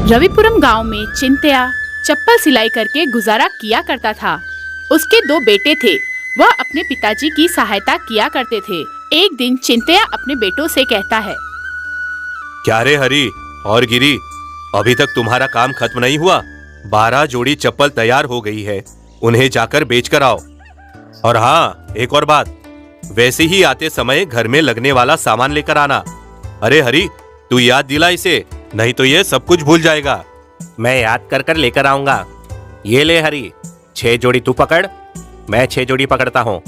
रविपुरम गांव में चिंतया चप्पल सिलाई करके गुजारा किया करता था। उसके 2 बेटे थे। वह अपने पिताजी की सहायता किया करते थे। एक दिन चिंतया अपने बेटों से कहता है, क्या रे हरी और गिरी, अभी तक तुम्हारा काम खत्म नहीं हुआ? 12 जोड़ी चप्पल तैयार हो गई है, उन्हें जाकर बेच कर आओ। और हाँ, एक और बात, वैसे ही आते समय घर में लगने वाला सामान लेकर आना। अरे हरी, तू याद दिला इसे, नहीं तो ये सब कुछ भूल जाएगा। मैं याद कर कर लेकर आऊंगा। ये ले हरी, 6 जोड़ी तू पकड़, मैं 6 जोड़ी पकड़ता हूँ।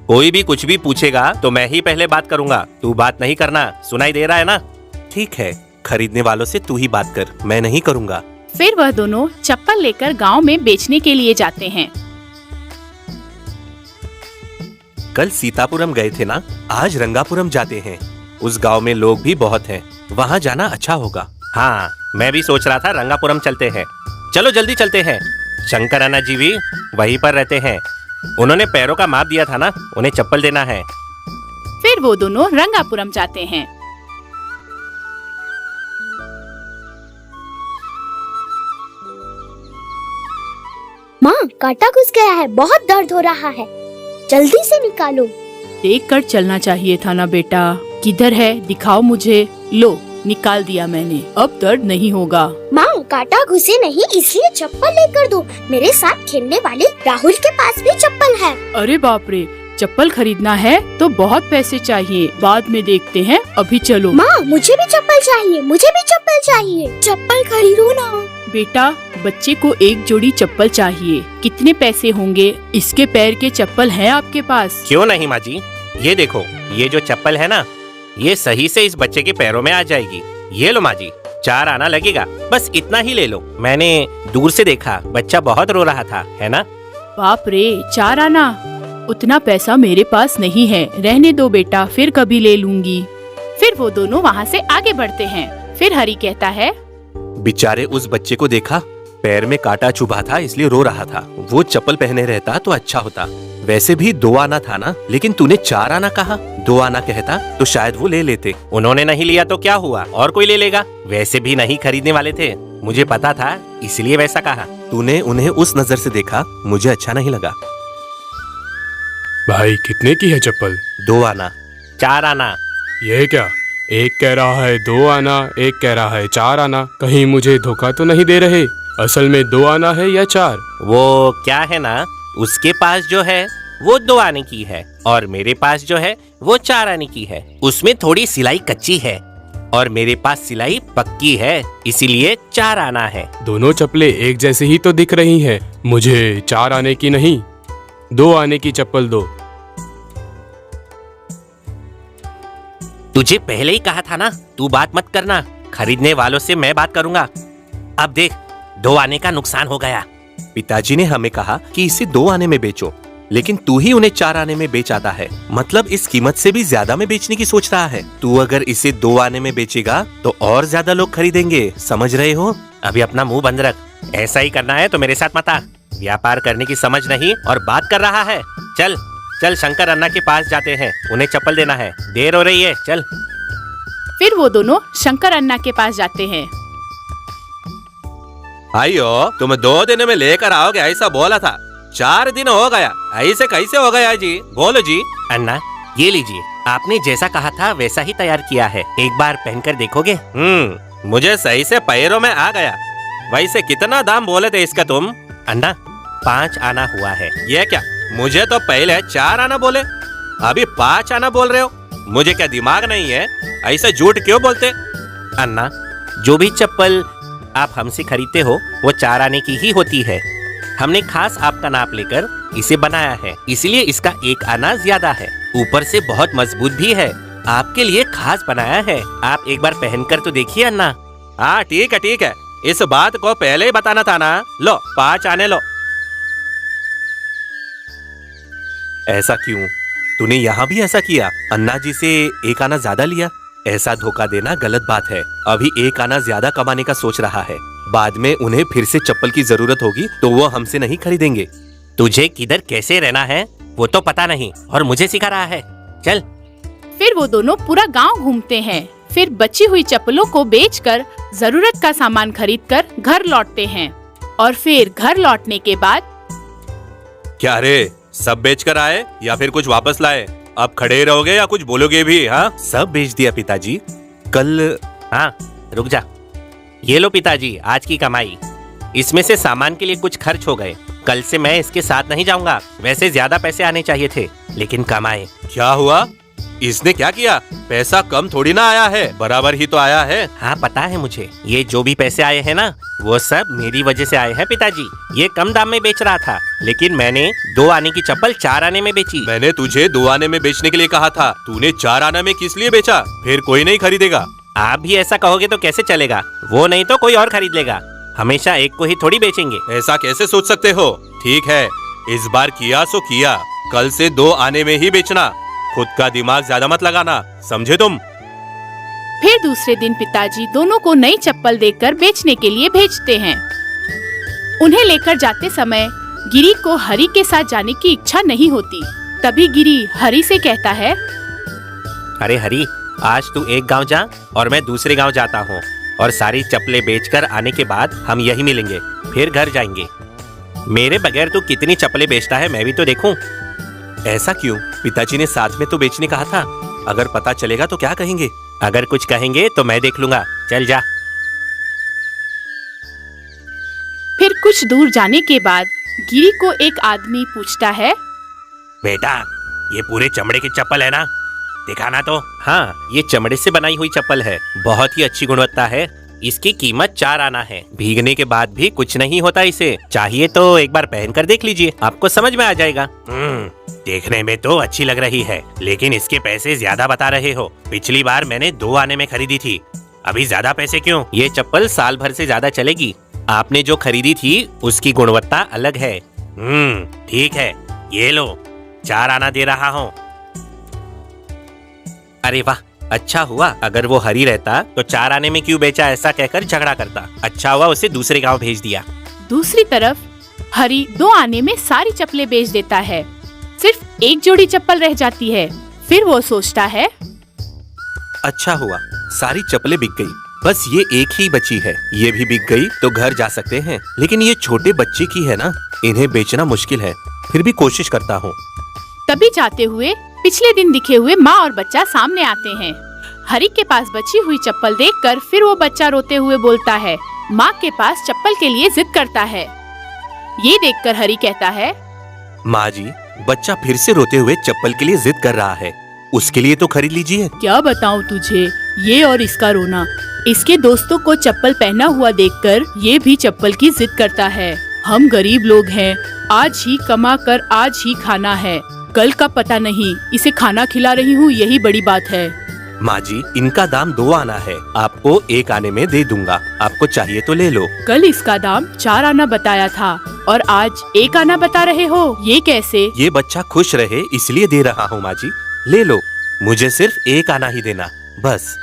कोई भी कुछ भी पूछेगा तो मैं ही पहले बात करूंगा, तू बात नहीं करना। सुनाई दे रहा है ना? ठीक है, खरीदने वालों से तू ही बात कर, मैं नहीं करूंगा। फिर वह दोनों चप्पल लेकर गांव में बेचने के लिए जाते हैं। कल सीतापुरम गए थे ना, आज रंगापुरम जाते हैं। उस गांव में लोग भी बहुत हैं, वहाँ जाना अच्छा होगा। हाँ, मैं भी सोच रहा था रंगापुरम चलते हैं। चलो जल्दी चलते हैं। शंकर अन्ना जी भी वहीं पर रहते हैं। उन्होंने पैरों का माप दिया था ना, उन्हें चप्पल देना है। फिर वो दोनों रंगापुरम जाते हैं। माँ, कांटा घुस गया है, बहुत दर्द हो रहा है, जल्दी से निकालो। देख कर चलना चाहिए था ना बेटा। किधर है, दिखाओ मुझे। लो, निकाल दिया मैंने, अब दर्द नहीं होगा। माँ, कांटा घुसे नहीं इसलिए चप्पल लेकर दो। मेरे साथ खेलने वाले राहुल के पास भी चप्पल है। अरे बाप रे, चप्पल खरीदना है तो बहुत पैसे चाहिए, बाद में देखते हैं, अभी चलो। माँ, मुझे भी चप्पल चाहिए, मुझे भी चप्पल चाहिए, चप्पल खरीदो ना। बेटा, बच्चे को 1 जोड़ी चप्पल चाहिए, कितने पैसे होंगे? इसके पैर के चप्पल हैं आपके पास? क्यों नहीं माँ जी, ये देखो, ये जो चप्पल है ना, ये सही से इस बच्चे के पैरों में आ जाएगी। ये लो माँ जी, 4 आना लगेगा, बस इतना ही ले लो। मैंने दूर से देखा, बच्चा बहुत रो रहा था, है ना? बाप रे, 4 आना, उतना पैसा मेरे पास नहीं है। रहने दो बेटा, फिर कभी ले लूंगी। फिर वो दोनों वहाँ से आगे बढ़ते हैं। फिर हरी कहता है, बेचारे उस बच्चे को देखा, पैर में कांटा चुभा था इसलिए रो रहा था। वो चप्पल पहने रहता तो अच्छा होता। वैसे भी 2 आना था ना, लेकिन तूने 4 आना कहा। 2 आना कहता तो शायद वो ले लेते। उन्होंने नहीं लिया तो क्या हुआ, और कोई ले लेगा। वैसे भी नहीं खरीदने वाले थे, मुझे पता था, इसलिए वैसा कहा। तूने उन्हें उस नजर से देखा, मुझे अच्छा नहीं लगा। भाई, कितने की है चप्पल? 2 आना। 4 आना। ये क्या, एक कह रहा है 2 आना, एक कह रहा है 4 आना। कहीं मुझे धोखा तो नहीं दे रहे? असल में 2 आना है या 4? वो क्या है ना, उसके पास जो है वो 2 आने की है, और मेरे पास जो है वो 4 आने की है। उसमें थोड़ी सिलाई कच्ची है और मेरे पास सिलाई पक्की है, इसीलिए 4 आना है। दोनों चप्पलें एक जैसी ही तो दिख रही हैं। मुझे 4 आने की नहीं, 2 आने की चप्पल दो। तुझे पहले ही कहा था ना, तू बात मत करना, खरीदने वालों से मैं बात करूंगा। अब देख, 2 आने का नुकसान हो गया। पिताजी ने हमें कहा कि इसे 2 आने में बेचो, लेकिन तू ही उन्हें 4 आने में बेच आता है। मतलब इस कीमत से भी ज्यादा में बेचने की सोच रहा है। तू अगर इसे 2 आने में बेचेगा तो और ज्यादा लोग खरीदेंगे, समझ रहे हो? अभी अपना मुंह बंद रख। ऐसा ही करना है तो मेरे साथ मत आ। व्यापार करने की समझ नहीं और बात कर रहा है। चल चल, शंकर अन्ना के पास जाते हैं, उन्हें चप्पल देना है, देर हो रही है, चल। फिर वो दोनों शंकर अन्ना के पास जाते हैं। आइयो, तुम 2 दिन में लेकर आओगे ऐसा बोला था, 4 दिन हो गया, ऐसे कैसे हो गया जी? बोलो जी। अन्ना, ये लीजिए, आपने जैसा कहा था वैसा ही तैयार किया है, एक बार पहनकर देखोगे? मुझे सही से पैरों में आ गया। वैसे कितना दाम बोले थे इसका तुम? अन्ना, 5 आना हुआ है। ये क्या, मुझे तो पहले 4 आना बोले, अभी 5 आना बोल रहे हो? मुझे क्या दिमाग नहीं है? ऐसा झूठ क्यों बोलते? अन्ना, जो भी चप्पल आप हमसे खरीदते हो वो 4 आने की ही होती है। हमने खास आपका नाप लेकर इसे बनाया है, इसलिए इसका 1 आना ज्यादा है। ऊपर से बहुत मजबूत भी है, आपके लिए खास बनाया है। आप एक बार पहनकर तो देखिए अन्ना। हाँ ठीक है ठीक है, इस बात को पहले ही बताना था ना। लो 5 आने लो। ऐसा क्यों? तूने यहाँ भी ऐसा किया? अन्ना जी से 1 आना ज्यादा लिया? ऐसा धोखा देना गलत बात है। अभी 1 आना ज्यादा कमाने का सोच रहा है, बाद में उन्हें फिर से चप्पल की जरूरत होगी तो वो हमसे नहीं खरीदेंगे। तुझे किधर कैसे रहना है वो तो पता नहीं, और मुझे सिखा रहा है। चल। फिर वो दोनों पूरा गांव घूमते हैं। फिर बची हुई चप्पलों को बेचकर जरूरत का सामान खरीदकर घर लौटते हैं। और फिर घर लौटने के बाद क्या रे, सब बेच कर आए या फिर कुछ वापस लाए? अब खड़े रहोगे या कुछ बोलोगे भी? हाँ, सब बेच दिया पिताजी। कल हाँ, रुक जा। ये लो पिताजी, आज की कमाई। इसमें से सामान के लिए कुछ खर्च हो गए। कल से मैं इसके साथ नहीं जाऊंगा। वैसे ज्यादा पैसे आने चाहिए थे, लेकिन कमाए। क्या हुआ? इसने क्या किया? पैसा कम थोड़ी ना आया है, बराबर ही तो आया है। हाँ पता है मुझे, ये जो भी पैसे आए हैं ना, वो सब मेरी वजह से आए हैं पिताजी। ये कम दाम में बेच रहा था, लेकिन मैंने 2 आने की चप्पल 4 आने में बेची। मैंने तुझे 2 आने में बेचने के लिए कहा था, तूने 4 आने में किस लिए बेचा? फिर कोई नहीं खरीदेगा। आप भी ऐसा कहोगे तो कैसे चलेगा? वो नहीं तो कोई और खरीद लेगा। हमेशा एक को ही थोड़ी बेचेंगे। ऐसा कैसे सोच सकते हो? ठीक है, इस बार किया सो किया, कल से 2 आने में ही बेचना। खुद का दिमाग ज्यादा मत लगाना, समझे तुम? फिर दूसरे दिन पिताजी दोनों को नई चप्पल देकर बेचने के लिए भेजते हैं। उन्हें लेकर जाते समय गिरी को हरी के साथ जाने की इच्छा नहीं होती। तभी गिरी हरी से कहता है, अरे हरी, आज तू एक गांव जा और मैं दूसरे गांव जाता हूँ, और सारी चप्पलें बेचकर आने के बाद हम यही मिलेंगे, फिर घर जाएंगे। मेरे बगैर तू कितनी चप्पलें बेचता है, मैं भी तो देखूं। ऐसा क्यों? पिताजी ने साथ में तो बेचने कहा था। अगर पता चलेगा तो क्या कहेंगे? अगर कुछ कहेंगे तो मैं देख लूंगा। चल जा। फिर कुछ दूर जाने के बाद गिरी को एक आदमी पूछता है, बेटा, ये पूरे चमड़े की चप्पल है ना? दिखाना तो। हाँ, ये चमड़े से बनाई हुई चप्पल है, बहुत ही अच्छी गुणवत्ता है। इसकी कीमत 4 आना है। भीगने के बाद भी कुछ नहीं होता इसे। चाहिए तो एक बार पहन कर देख लीजिए, आपको समझ में आ जाएगा। देखने में तो अच्छी लग रही है, लेकिन इसके पैसे ज्यादा बता रहे हो। पिछली बार मैंने 2 आने में खरीदी थी, अभी ज्यादा पैसे क्यों? ये चप्पल साल भर से ज्यादा चलेगी। आपने जो खरीदी थी उसकी गुणवत्ता अलग है। ठीक है, ये लो, 4 आना दे रहा हूँ। अरे वाह, अच्छा हुआ। अगर वो हरी रहता तो 4 आने में क्यों बेचा, ऐसा कहकर झगड़ा करता। अच्छा हुआ उसे दूसरे गांव भेज दिया। दूसरी तरफ हरी 2 आने में सारी चप्पलें बेच देता है। सिर्फ एक जोड़ी चप्पल रह जाती है। फिर वो सोचता है, अच्छा हुआ, सारी चप्पलें बिक गई, बस ये एक ही बची है। ये भी बिक गई तो घर जा सकते हैं, लेकिन ये छोटे बच्चे की है ना, इन्हें बेचना मुश्किल है। फिर भी कोशिश करता हूँ। तभी जाते हुए पिछले दिन दिखे हुए माँ और बच्चा सामने आते हैं। हरी के पास बची हुई चप्पल देखकर फिर वो बच्चा रोते हुए बोलता है, माँ के पास चप्पल के लिए जिद करता है। ये देखकर हरी कहता है, माँ जी, बच्चा फिर से रोते हुए चप्पल के लिए जिद कर रहा है, उसके लिए तो खरीद लीजिए। क्या बताऊँ तुझे, ये और इसका रोना। इसके दोस्तों को चप्पल पहना हुआ देखकर ये भी चप्पल की जिद करता है। हम गरीब लोग हैं, आज ही कमा कर आज ही खाना है, कल का पता नहीं। इसे खाना खिला रही हूँ, यही बड़ी बात है। माँ जी, इनका दाम 2 आना है, आपको 1 आने में दे दूंगा, आपको चाहिए तो ले लो। कल इसका दाम 4 आना बताया था और आज 1 आना बता रहे हो, ये कैसे? ये बच्चा खुश रहे इसलिए दे रहा हूँ माँ जी, ले लो, मुझे सिर्फ 1 आना ही देना, बस।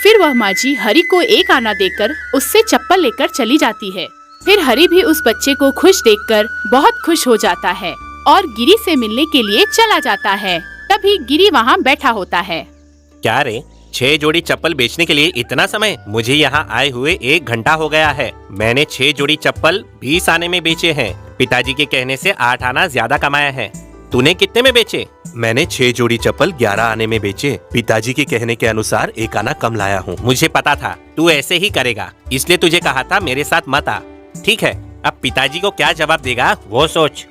फिर वह माँ जी हरी को 1 आना देकर उससे चप्पल लेकर चली जाती है। फिर हरी भी उस बच्चे को खुश देखकर बहुत खुश हो जाता है और गिरी से मिलने के लिए चला जाता है। तभी गिरी वहाँ बैठा होता है। क्या रे, 6 जोड़ी चप्पल बेचने के लिए इतना समय? मुझे यहाँ आए हुए 1 घंटा हो गया है। मैंने 6 जोड़ी चप्पल 20 आने में बेचे हैं। पिताजी के कहने से 8 आना ज्यादा कमाया है। तूने कितने में बेचे? मैंने 6 जोड़ी चप्पल 11 आने में बेचे। पिताजी के कहने के अनुसार 1 आना कम लाया हूँ। मुझे पता था तू ऐसे ही करेगा, इसलिए तुझे कहा था मेरे साथ मत आ। ठीक है, अब पिताजी को क्या जवाब देगा वो सोच।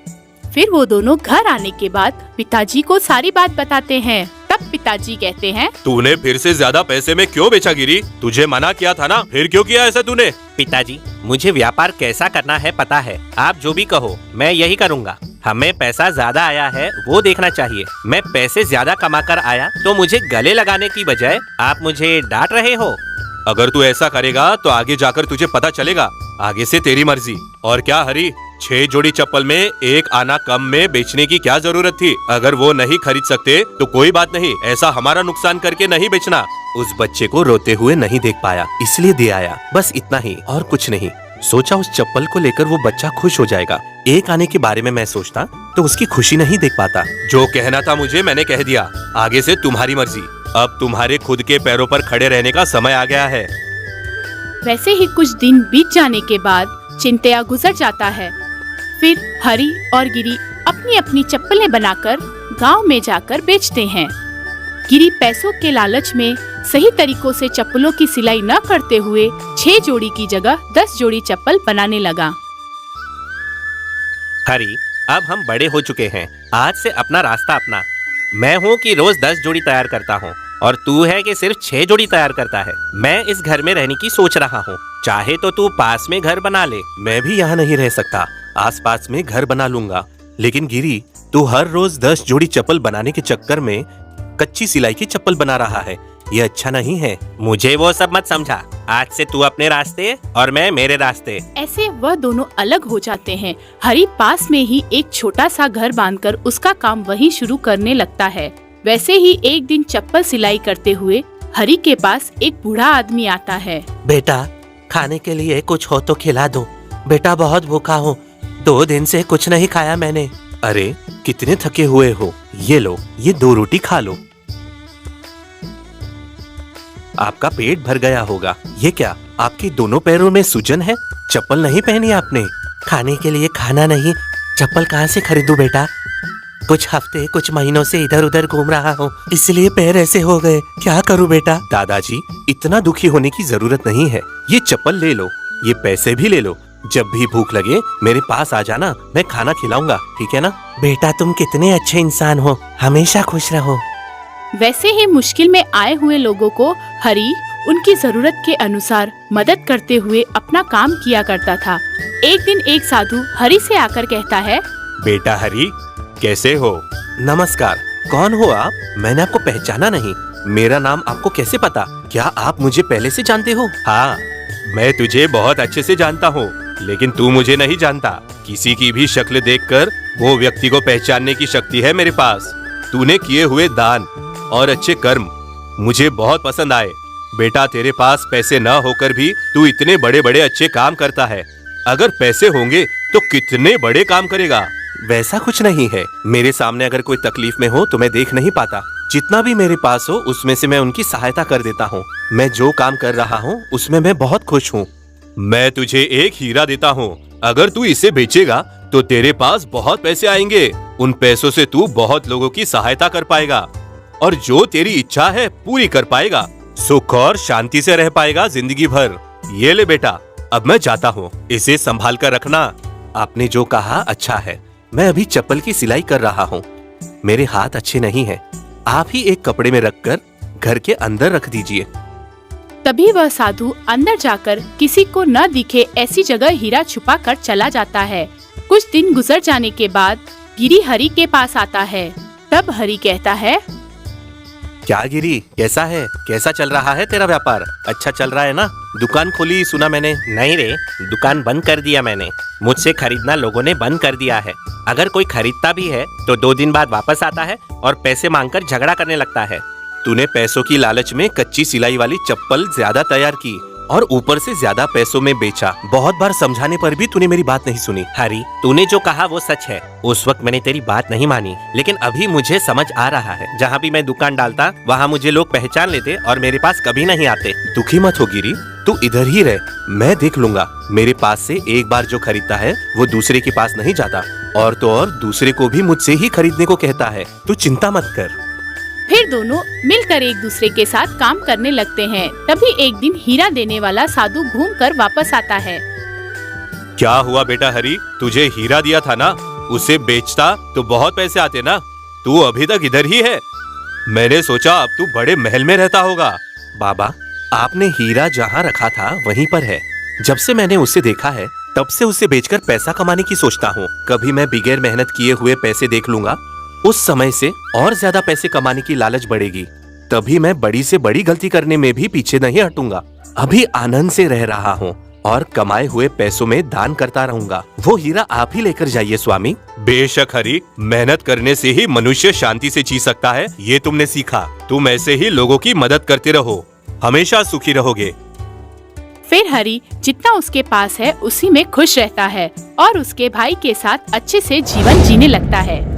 फिर वो दोनों घर आने के बाद पिताजी को सारी बात बताते हैं। तब पिताजी कहते हैं, तूने फिर से ज्यादा पैसे में क्यों बेचा गिरी? तुझे मना किया था ना, फिर क्यों किया ऐसा तूने? पिताजी, मुझे व्यापार कैसा करना है पता है। आप जो भी कहो मैं यही करूँगा। हमें पैसा ज्यादा आया है वो देखना चाहिए। मैं पैसे ज्यादा कमा कर आया तो मुझे गले लगाने की बजाय आप मुझे डांट रहे हो। अगर तू ऐसा करेगा तो आगे जाकर तुझे पता चलेगा। आगे से तेरी मर्जी। और क्या हरी, 6 जोड़ी चप्पल में 1 आना कम में बेचने की क्या जरूरत थी? अगर वो नहीं खरीद सकते तो कोई बात नहीं, ऐसा हमारा नुकसान करके नहीं बेचना। उस बच्चे को रोते हुए नहीं देख पाया इसलिए दे आया, बस इतना ही और कुछ नहीं। सोचा उस चप्पल को लेकर वो बच्चा खुश हो जाएगा। 1 आने के बारे में मैं सोचता तो उसकी खुशी नहीं देख पाता। जो कहना था मुझे मैंने कह दिया, आगे से तुम्हारी मर्जी। अब तुम्हारे खुद के पैरों पर खड़े रहने का समय आ गया है। वैसे ही कुछ दिन बीत जाने के बाद चिंतया गुजर जाता है। फिर हरी और गिरी अपनी अपनी चप्पलें बनाकर गांव में जाकर बेचते हैं। गिरी पैसों के लालच में सही तरीकों से चप्पलों की सिलाई न करते हुए 6 जोड़ी की जगह 10 जोड़ी चप्पल बनाने लगा। हरी, अब हम बड़े हो चुके हैं, आज से अपना रास्ता अपना। मैं हूँ कि रोज 10 जोड़ी तैयार करता हूँ और तू है कि सिर्फ 6 जोड़ी तैयार करता है। मैं इस घर में रहने की सोच रहा हूँ, चाहे तो तू पास में घर बना ले। मैं भी यहाँ नहीं रह सकता, आसपास में घर बना लूंगा। लेकिन गिरी, तू हर रोज 10 जोड़ी चप्पल बनाने के चक्कर में कच्ची सिलाई की चप्पल बना रहा है। ये अच्छा नहीं है। मुझे वो सब मत समझा। आज से तू अपने रास्ते और मैं मेरे रास्ते। ऐसे वह दोनों अलग हो जाते हैं। हरी पास में ही एक छोटा सा घर बांधकर उसका काम वहीं शुरू करने लगता है। वैसे ही एक दिन चप्पल सिलाई करते हुए हरी के पास एक बूढ़ा आदमी आता है। बेटा, खाने के लिए कुछ हो तो खिला दो। बेटा, बहुत भूखा हूँ, 2 दिन से कुछ नहीं खाया मैंने। अरे कितने थके हुए हो, ये लो, ये 2 रोटी खा लो। आपका पेट भर गया होगा। ये क्या, आपके दोनों पैरों में सूजन है? चप्पल नहीं पहनी आपने? खाने के लिए खाना नहीं, चप्पल कहाँ से खरीदूं बेटा? कुछ हफ्ते कुछ महीनों से इधर उधर घूम रहा हूँ, इसलिए पैर ऐसे हो गए। क्या करूँ बेटा? दादाजी, इतना दुखी होने की जरूरत नहीं है। ये चप्पल ले लो, ये पैसे भी ले लो। जब भी भूख लगे मेरे पास आ जाना, मैं खाना खिलाऊंगा, ठीक है ना? बेटा, तुम कितने अच्छे इंसान हो, हमेशा खुश रहो। वैसे ही मुश्किल में आए हुए लोगों को हरी उनकी जरूरत के अनुसार मदद करते हुए अपना काम किया करता था। एक दिन एक साधु हरी से आकर कहता है, बेटा हरी, कैसे हो? नमस्कार, कौन हो आप? मैंने आपको पहचाना नहीं। मेरा नाम आपको कैसे पता? क्या आप मुझे पहले से जानते हो? हाँ, मैं तुझे बहुत अच्छे से जानता हूँ, लेकिन तू मुझे नहीं जानता। किसी की भी शक्ल देखकर वो व्यक्ति को पहचानने की शक्ति है मेरे पास। तूने किए हुए दान और अच्छे कर्म मुझे बहुत पसंद आए। बेटा, तेरे पास पैसे न होकर भी तू इतने बड़े बड़े अच्छे काम करता है। अगर पैसे होंगे तो कितने बड़े काम करेगा। वैसा कुछ नहीं है। मेरे सामने अगर कोई तकलीफ में हो तो मैं देख नहीं पाता। जितना भी मेरे पास हो उसमें से मैं उनकी सहायता कर देता हूँ। मैं जो काम कर रहा हूँ उसमें मैं बहुत खुश हूँ। मैं तुझे एक हीरा देता हूँ, अगर तू इसे बेचेगा तो तेरे पास बहुत पैसे आएंगे। उन पैसों से तू बहुत लोगों की सहायता कर पाएगा और जो तेरी इच्छा है पूरी कर पाएगा। सुख और शांति से रह पाएगा जिंदगी भर। ये ले बेटा, अब मैं जाता हूँ, इसे संभाल कर रखना। आपने जो कहा अच्छा है। मैं अभी चप्पल की सिलाई कर रहा हूँ, मेरे हाथ अच्छे नहीं हैं। आप ही एक कपड़े में रखकर घर के अंदर रख दीजिए। तभी वह साधु अंदर जाकर किसी को न दिखे ऐसी जगह हीरा छुपा कर चला जाता है। कुछ दिन गुजर जाने के बाद गिरी हरी के पास आता है। तब हरी कहता है, क्या गिरी, कैसा है? कैसा चल रहा है तेरा व्यापार? अच्छा चल रहा है ना? दुकान खोली सुना मैंने। नहीं रे, दुकान बंद कर दिया मैंने। मुझसे खरीदना लोगों ने बंद कर दिया है। अगर कोई खरीदता भी है तो 2 दिन बाद वापस आता है और पैसे मांगकर झगड़ा करने लगता है। तूने पैसों की लालच में कच्ची सिलाई वाली चप्पल ज्यादा तैयार की और ऊपर से ज्यादा पैसों में बेचा। बहुत बार समझाने पर भी तूने मेरी बात नहीं सुनी। हरी, तूने जो कहा वो सच है। उस वक्त मैंने तेरी बात नहीं मानी, लेकिन अभी मुझे समझ आ रहा है। जहाँ भी मैं दुकान डालता वहाँ मुझे लोग पहचान लेते और मेरे पास कभी नहीं आते। दुखी मत हो गिरी, तू इधर ही रह, मैं देख लूंगा। मेरे पास से एक बार जो खरीदता है वो दूसरे के पास नहीं जाता, और तो और दूसरे को भी मुझसे ही खरीदने को कहता है। तू चिंता मत कर। फिर दोनों मिलकर एक दूसरे के साथ काम करने लगते हैं। तभी एक दिन हीरा देने वाला साधु घूमकर वापस आता है। क्या हुआ बेटा हरी, तुझे हीरा दिया था ना, उसे बेचता तो बहुत पैसे आते ना। तू अभी तक इधर ही है। मैंने सोचा अब तू बड़े महल में रहता होगा। बाबा, आपने हीरा जहाँ रखा था वहीं पर है। जब से मैंने उसे देखा है तब से उसे बेचकर पैसा कमाने की सोचता हूँ। कभी मैं बगैर मेहनत किए हुए पैसे देख लूंगा, उस समय से और ज्यादा पैसे कमाने की लालच बढ़ेगी। तभी मैं बड़ी से बड़ी गलती करने में भी पीछे नहीं हटूंगा। अभी आनंद से रह रहा हूँ और कमाए हुए पैसों में दान करता रहूंगा। वो हीरा आप ही लेकर जाइए स्वामी। बेशक हरी, मेहनत करने से ही मनुष्य शांति से जी सकता है, ये तुमने सीखा। तुम ऐसे ही लोगों की मदद करते रहो, हमेशा सुखी रहोगे। फिर हरी जितना उसके पास है उसी में खुश रहता है और उसके भाई के साथ अच्छे से जीवन जीने लगता है।